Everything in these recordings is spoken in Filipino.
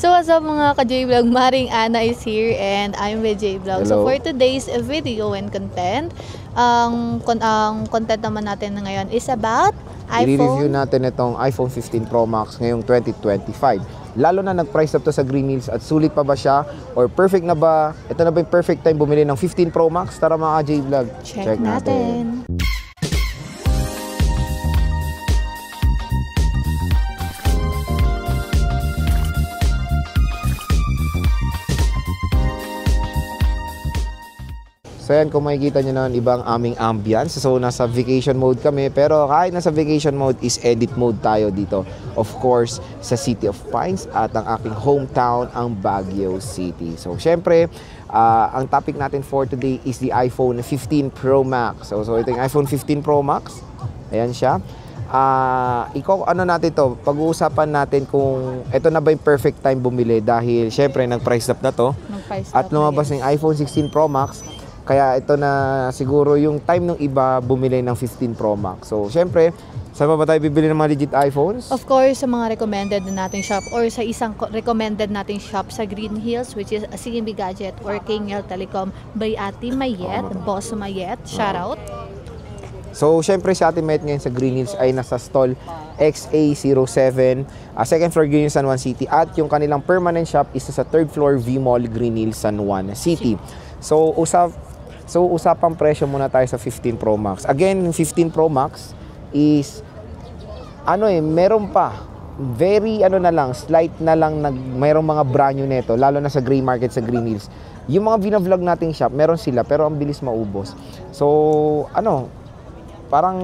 So what's up mga ka-J-Vlog, Maring Ana is here and I'm with J-Vlog. So for today's video and content, ang content naman natin ngayon is about iPhone. I-review natin itong iPhone 15 Pro Max ngayong 2025. Lalo na nag-price up to sa Green Hills at sulit pa ba siya? Or perfect na ba? Ito na ba yung perfect time bumili ng 15 Pro Max? Tara mga ka-J-Vlog, check natin. So yan, kung makikita nyo naman, ibang aming ambience. So nasa vacation mode kami, pero kahit nasa vacation mode is edit mode tayo dito. Of course, sa City of Pines at ang aking hometown, ang Baguio City. So syempre, ang topic natin for today is the iPhone 15 Pro Max. So ito yung iPhone 15 Pro Max. Ayan siya. Ano natin to, pag-uusapan natin kung ito na ba yung perfect time bumili dahil syempre nag-price up na to. At lumabas ng iPhone 16 Pro Max. Kaya ito na siguro yung time ng iba bumili ng 15 Pro Max. So, syempre, saan ba tayo bibili ng mga legit iPhones? Of course, sa mga recommended na nating shop or sa isang recommended nating shop sa Green Hills, which is CMB Gadget or KingL Telecom by Ate Mayet, Boss Mayet. Shout out! So, syempre si Ate Mayet ngayon sa Green Hills ay nasa stall XA07, second floor Green Hills, San Juan City. At yung kanilang permanent shop is sa third floor V Mall, Green Hills, San Juan City. So, usapang presyo muna tayo sa 15 Pro Max. Again, 15 Pro Max is meron pa very slight na lang mayroong mga brand new nito, lalo na sa gray market sa Green Hills. Yung mga bina-vlog nating shop, meron sila pero ang bilis maubos. So, parang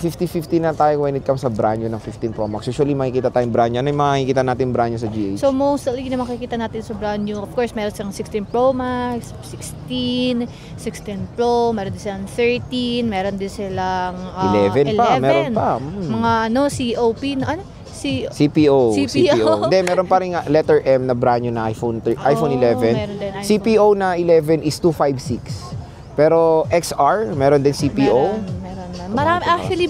50-50 na tayo when it comes sa brand new ng 15 Pro Max. Usually makikita tayong brand new. Ano yung makikita natin brand new sa GH? So mostly na makikita natin sa brand new, of course, meron silang 16 Pro Max, 16 Pro, meron din silang 13, meron din silang 11 pa, meron pa. Mga COP, CPO. Hindi, meron pa rin letter M na brand new na iPhone 11. CPO na 11 is 256. Pero XR, meron din CPO.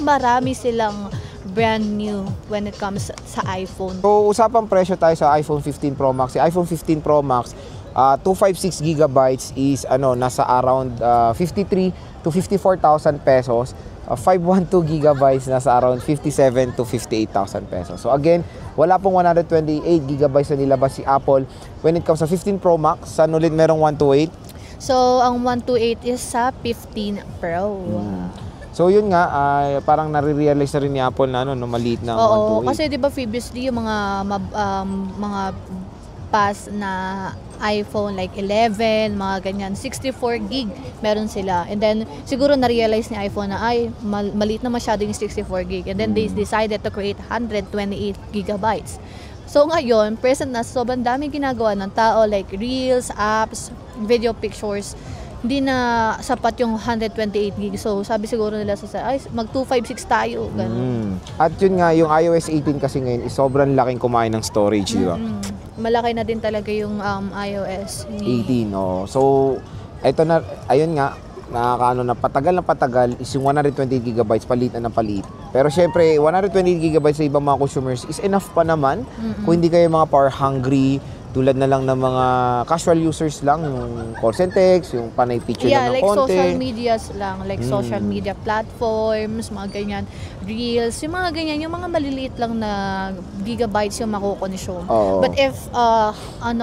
Marami silang brand new when it comes sa iPhone. So, usapang presyo tayo sa iPhone 15 Pro Max. Si iPhone 15 Pro Max, 256 gigabytes is nasa around 53 to 54,000 pesos. 512 gigabytes nasa around 57 to 58,000 pesos. So again, wala pong 128 gigabytes na nilabas si Apple. When it comes sa 15 Pro Max, saan ulit merong 128? So, ang 128 is sa 15 Pro. So, yun nga, parang nare-realize na rin ni Apple na maliit na 128. Oo, kasi di ba previously yung mga past na iPhone like 11, mga ganyan, 64 gig meron sila. And then, siguro na-realize ni iPhone na maliit na masyado yung 64 gig. And then, they decided to create 128 gigabytes. So ngayon, present na sobrang dami ginagawa ng tao like Reels, apps, video pictures. Hindi na sapat yung 128 gig. So sabi siguro nila mag 256 tayo. Ganun. At yun nga, yung iOS 18 kasi ngayon is sobrang laking kumain ng storage, di ba? Malaki na din talaga yung iOS 18. So, eto na, ayun nga, patagal is yung 120 gigabytes palit na palit. Pero syempre, 120 gigabytes sa ibang mga consumers is enough pa naman. Kung hindi kayo mga power hungry, tulad na lang ng mga casual users lang, yung calls and text, yung panay picture lang ng like konti. social medias lang, like social media platforms, mga ganyan, Reels, yung mga ganyan, yung mga maliliit lang na gigabytes yung makukonsume. But if,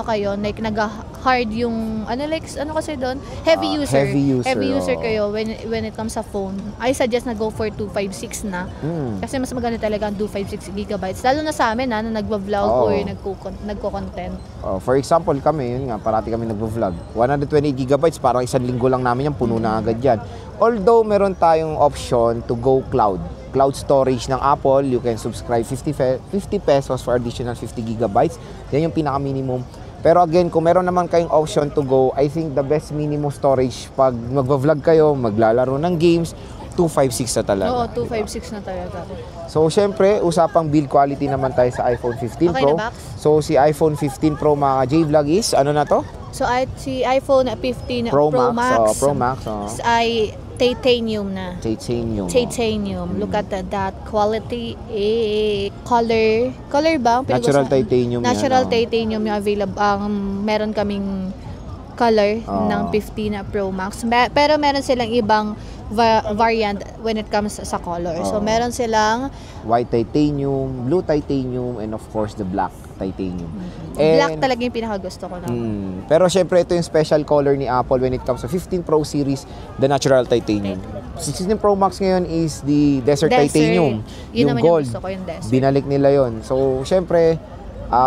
kayo, like nag-hard yung, kasi doon, heavy user kayo when it comes sa phone, I suggest na go for 256 na. Kasi mas maganda talaga ang 256 gigabytes. Lalo na sa amin, na nagva-vlog or nagko-content. For example, kami, yun nga, parati kami nagvo-vlog. 120 gigabytes, parang isang linggo lang namin yan, puno na agad yan. Although, meron tayong option to go cloud. Cloud storage ng Apple, you can subscribe 50 pesos for additional 50 gigabytes. Yan yung pinaka-minimum. Pero again, kung meron naman kayong option to go, I think the best minimum storage pag magvo-vlog kayo, maglalaro ng games, 256 na talaga. Oo, 256 na talaga. So, syempre, usapang build quality naman tayo sa iPhone 15 Pro. So, si iPhone 15 Pro mga J-Vlog is, ano na to? So, si iPhone 15 Pro Max Pro Max ay Titanium na. Titanium. Titanium. Look at that quality. Color. Color ba? ang Natural pinag-usapan? titanium Natural yan, oh. titanium yung available. Meron kaming color ng 15 na Pro Max. Pero meron silang ibang variant when it comes sa color. So, meron silang White titanium, blue titanium, and of course, the black titanium. black talaga yung pinakagusto ko na. Pero syempre, ito yung special color ni Apple when it comes to 15 Pro series, the natural titanium. 16 Pro Max ngayon is the desert titanium. Yun Yung naman gold. yung gusto ko, yung desert. Binalik nila yon. So, syempre,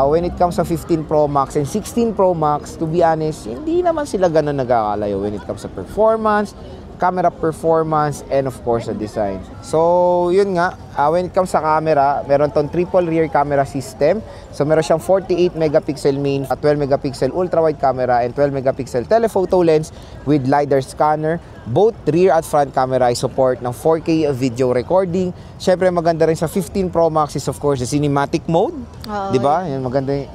when it comes to 15 Pro Max and 16 Pro Max, to be honest, hindi naman sila ganun nagkakalayo when it comes to performance, camera performance, and of course, the design. So, yun nga, when it comes sa camera, meron tong triple rear camera system. So, meron siyang 48 megapixel main, 12 megapixel ultra-wide camera, and 12 megapixel telephoto lens with LiDAR scanner. Both rear at front camera ay support ng 4K video recording. Syempre, maganda rin sa 15 Pro Max is of course the cinematic mode. Di ba? Yan, maganda yung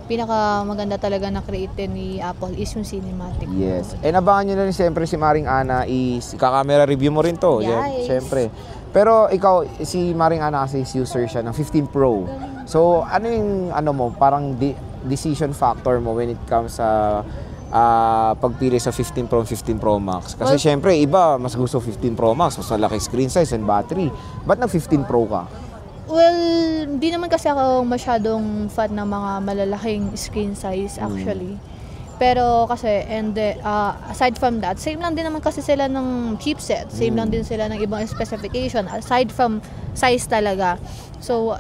Maganda talaga na create ni Apple is yung cinematic. Yes. And abangan nyo na rin siyempre si Maring Ana is kaka-camera review mo rin to. Yes. Siyempre. Pero ikaw, si Maring Ana kasi is user siya ng 15 Pro. So, ano yung parang decision factor mo when it comes sa pagpili sa 15 Pro and 15 Pro Max? Kasi syempre, iba, mas gusto 15 Pro Max, mas malaki screen size and battery. Ba't nag 15 Pro ka? Well, hindi naman kasi ako masyadong fan ng mga malalaking screen size actually. Pero kasi, aside from that, same lang din naman kasi sila ng chipset. Same lang din sila ng ibang specification. Aside from size talaga. So,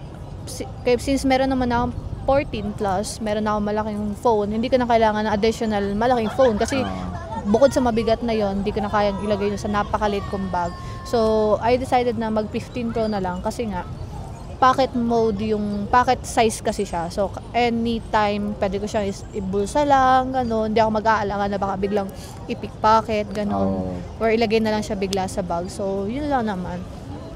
since meron naman akong 14 plus, meron akong malaking phone, hindi ko na kailangan ng additional malaking phone. Kasi, bukod sa mabigat na yon, hindi ko na kayang ilagay sa napakaliit kong bag. So, I decided na mag 15 Pro na lang kasi nga, pocket size kasi siya. So, anytime, pwede ko siyang ibulsa lang, gano'n. Hindi ako mag-aalangan na baka biglang i-pickpocket, gano'n. Or ilagay na lang siya bigla sa bag. So, yun lang naman.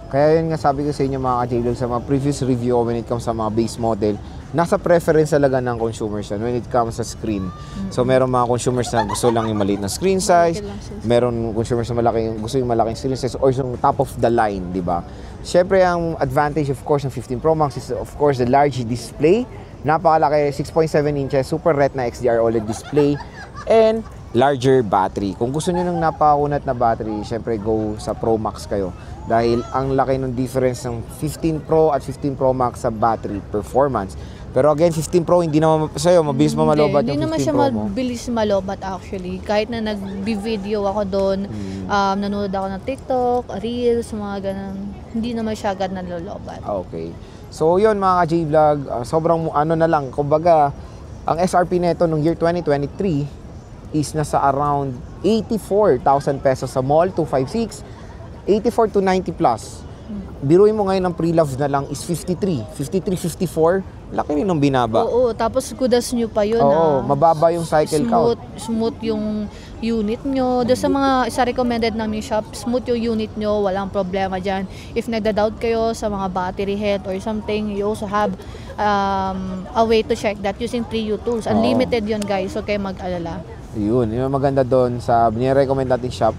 Kaya yun nga sabi ko sa inyo mga ka-J-Vlog sa mga previous review when it comes sa mga base model, nasa preference talaga ng consumers yan when it comes sa screen. So, meron mga consumers na gusto lang yung maliit na screen size, meron consumers na gusto yung malaking screen size or yung top of the line, di ba? Siyempre, ang advantage of course ng 15 Pro Max is of course the large display. Napakalaki, 6.7 inches, Super Retina XDR OLED display, and larger battery. Kung gusto nyo ng napakunat na battery, siyempre go sa Pro Max kayo. Dahil ang laki ng difference ng 15 Pro at 15 Pro Max sa battery performance. Pero again, 15 Pro, hindi naman sa'yo, mabilis mamalobat yung 15 Pro mo. Hindi naman siya mabilis malobat actually. Kahit na nag-video ako doon, nanonood ako ng TikTok, Reels, mga ganun. Hindi naman siya agad nalolobat. Okay. So yun mga ka-J-Vlog, sobrang na lang. Kumbaga, ang SRP neto nung year 2023 is nasa around 84,000 pesos sa mall, 256, 84 to 90 plus. Biruin mo ngayon ng pre-love na lang is 53, 54. Laki rin ng binaba. Oo, tapos kudas nyo pa yun. Mababa yung cycle count. Smooth yung unit nyo. Doon sa mga recommended namin shop, smooth yung unit nyo, walang problema dyan. If nagda-doubt kayo sa mga battery health or something, you also have a way to check that using 3U tools. Unlimited yun guys, so kayo mag-alala. Yun, yung maganda doon sa nire-recommend natin shop,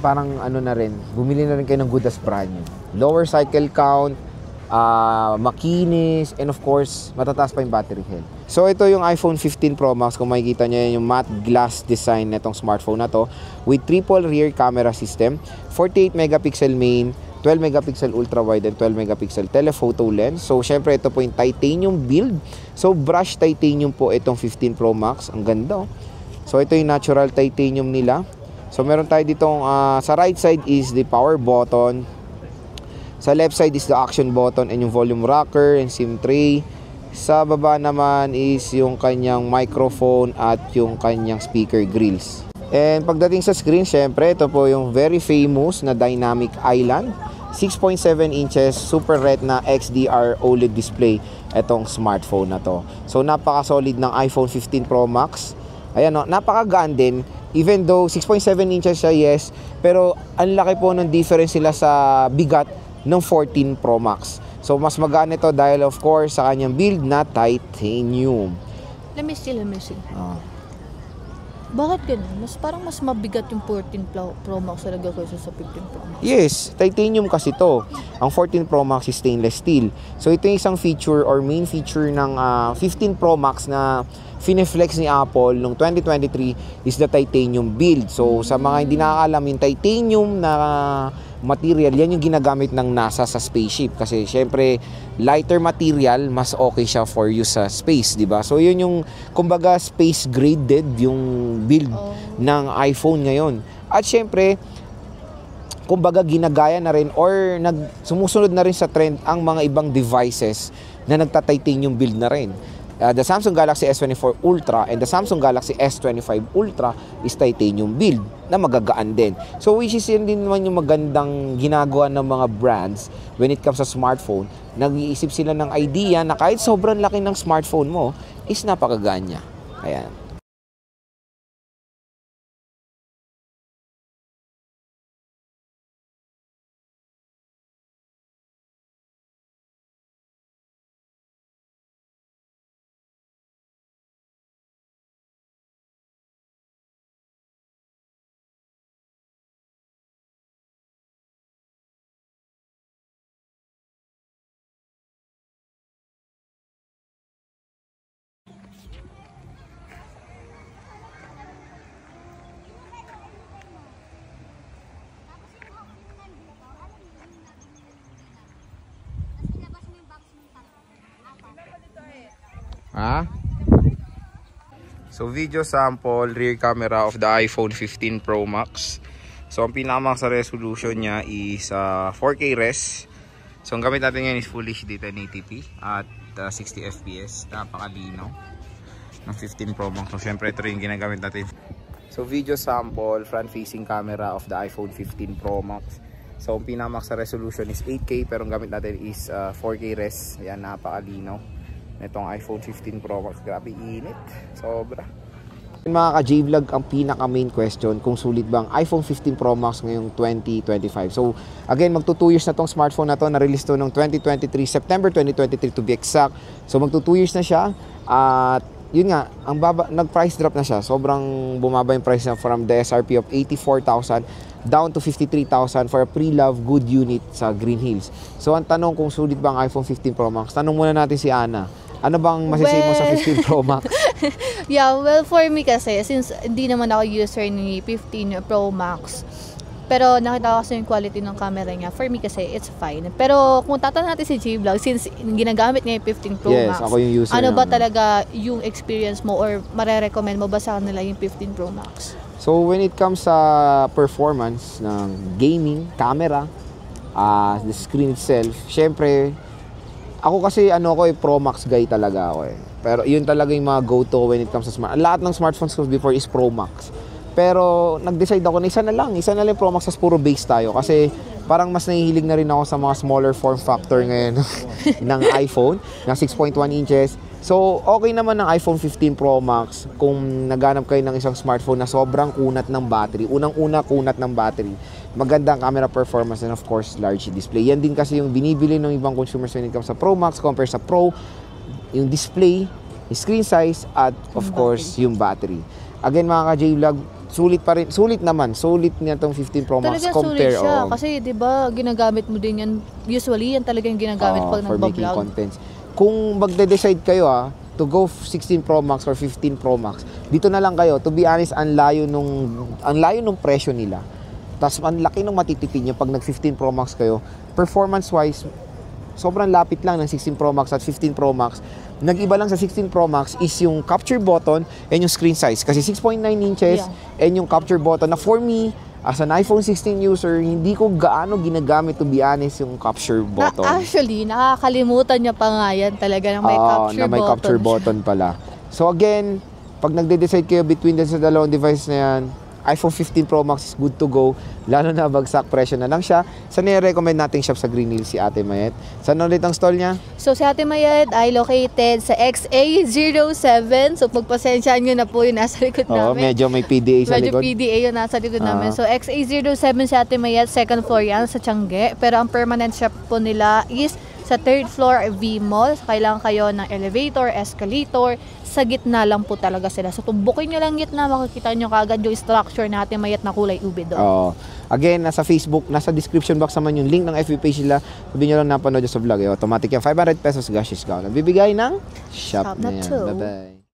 parang na rin, bumili na rin kayo ng good as brand new. Lower cycle count, makinis, and of course, matataas pa yung battery health. So ito yung iPhone 15 Pro Max, kung makikita nyo yung matte glass design nitong smartphone na to with triple rear camera system, 48 megapixel main, 12 megapixel ultra wide, and 12 megapixel telephoto lens. So syempre ito po yung titanium build. So brushed titanium po itong 15 Pro Max. Ang ganda. So ito yung natural titanium nila. So meron tayo ditong sa right side is the power button. Sa left side is the action button and yung volume rocker and SIM tray. Sa baba naman is yung kanyang microphone at yung kanyang speaker grills. And pagdating sa screen, syempre ito po yung very famous na Dynamic Island. 6.7 inches Super Retina XDR OLED display itong smartphone na to. So napaka-solid ng iPhone 15 Pro Max. Ayan napaka-gaan din. Even though 6.7 inches siya, yes, pero ang laki po ng difference sila sa bigat ng 14 Pro Max. So mas magaan ito dahil of course sa kanyang build na titanium. Let me see. Bakit ganun? Parang mas mabigat yung 14 Pro Max talaga kaysa sa 15 Pro Max. Yes, titanium kasi to. Ang 14 Pro Max is stainless steel. So ito yung isang feature or main feature ng 15 Pro Max na fineflex ni Apple noong 2023 is the titanium build. So sa mga hindi nakakaalam, yung titanium na material, yan yung ginagamit ng NASA sa spaceship kasi syempre lighter material, mas okay siya for use sa space, di ba? So yun yung kumbaga space graded yung build ng iPhone ngayon. At syempre kumbaga ginagaya na rin or sumusunod na rin sa trend ang mga ibang devices na nagta-titanium build na rin. The Samsung Galaxy S24 Ultra and the Samsung Galaxy S25 Ultra is titanium build na magagaan din. So which is yun din naman yung magandang ginagawa ng mga brands when it comes sa smartphone. Nag-iisip sila ng idea na kahit sobrang laki ng smartphone mo is napakagaan niya. Ayan. Ha? So video sample rear camera of the iPhone 15 Pro Max. So ang pinakamax sa resolution niya is 4K res. So ang gamit natin ngayon is Full HD 1080p at 60 fps. Napakalinaw ng 15 Pro Max. So syempre ito rin yung ginagamit natin. So video sample front facing camera of the iPhone 15 Pro Max. So ang pinakamax sa resolution is 8K pero ang gamit natin is 4K res. Ayan, napakalinaw itong iPhone 15 Pro Max. Grabe init, sobra. Mga ka-J-Vlog, ang pinaka main question kung sulit bang iPhone 15 Pro Max ngayong 2025. So again, magto 2 years na tong smartphone na to, na-release to noong 2023, September 2023 to be exact. So magto 2 years na siya at yun nga, ang nag-price drop na siya. Sobrang bumaba yung price na from the SRP of 84,000 down to 53,000 for a pre-love good unit sa Green Hills. So ang tanong kung sulit bang iPhone 15 Pro Max, tanong muna natin si Ana. Ano bang masisay mo sa 15 Pro Max? Yeah, well, for me kasi, since hindi naman ako user ni 15 Pro Max, pero nakita ko kasi yung quality ng camera niya, for me kasi, it's fine. Pero kung tatanong natin si J-Vlog, since ginagamit niya yung 15 Pro Max, ako yung user ano ba naman talaga yung experience mo or marerecommend mo ba sa kanila yung 15 Pro Max? So when it comes sa performance ng gaming, camera, the screen itself, syempre, ako kasi Pro Max guy talaga ako eh. Pero yun talaga yung mga go-to when it comes sa lahat ng smartphones ko before is Pro Max. Pero nag-decide ako na isa na lang yung Pro Max, as puro base tayo. Kasi parang mas nahihilig na rin ako sa mga smaller form factor ngayon ng iPhone, na 6.1 inches. So okay naman ng iPhone 15 Pro Max kung naghanap kayo ng isang smartphone na sobrang kunat ng battery. Unang-una, kunat ng battery. Magandang camera performance and of course large display. Yan din kasi yung binibili ng ibang consumers when it comes sa Pro Max compare sa Pro, yung display, yung screen size at of course yung battery. Again mga ka-J-Vlog, sulit pa rin, sulit niya tong 15 Pro Max talaga compare sulit siya kasi 'di ba ginagamit mo din yan, usually yan talaga yung ginagamit pag for making nagba-vlog. contents. Kung magde-decide kayo to go 16 Pro Max or 15 Pro Max, dito na lang kayo. To be honest, ang layo nung presyo nila. Tapos ang laki nung matitipid nyo pag nag 15 Pro Max kayo. Performance wise, sobrang lapit lang ng 16 Pro Max at 15 Pro Max. Nag-iba lang sa 16 Pro Max is yung capture button and yung screen size. Kasi 6.9 inches and yung capture button na for me, as an iPhone 16 user, hindi ko gaano ginagamit to be honest yung capture button. Actually, nakakalimutan niya pa nga yan talaga na may capture button pala. So again, pag nagde-decide kayo between sa dalawang device na yan, iPhone 15 Pro Max is good to go. Lalo na bagsak presyo na lang siya. Saan nire-recommend nating shop sa Green Hills si Ate Mayet? Saan ulit ang stall niya? So si Ate Mayet ay located sa XA07. So pagpasensyaan nyo na po yung nasa likod namin. Medyo may PDA sa likod. Medyo PDA yung nasa likod namin. So XA07 si Ate Mayet, second floor yan sa Tiangge. Pero ang permanent shop po nila is Sa third floor V-Mall, kailangan kayo ng elevator, escalator. Sa gitna lang po talaga sila. So tumbukin nyo lang gitna, makikita nyo kaagad yung structure natin, mayat na kulay ube doon. Oo. Again, nasa Facebook, nasa description box naman yung link ng FB page nila. Sabihin nyo lang napanood sa vlog. Automatic yan. 500 pesos gash discount. Nagbibigay ng shop Shop na na yan. to. Bye-bye.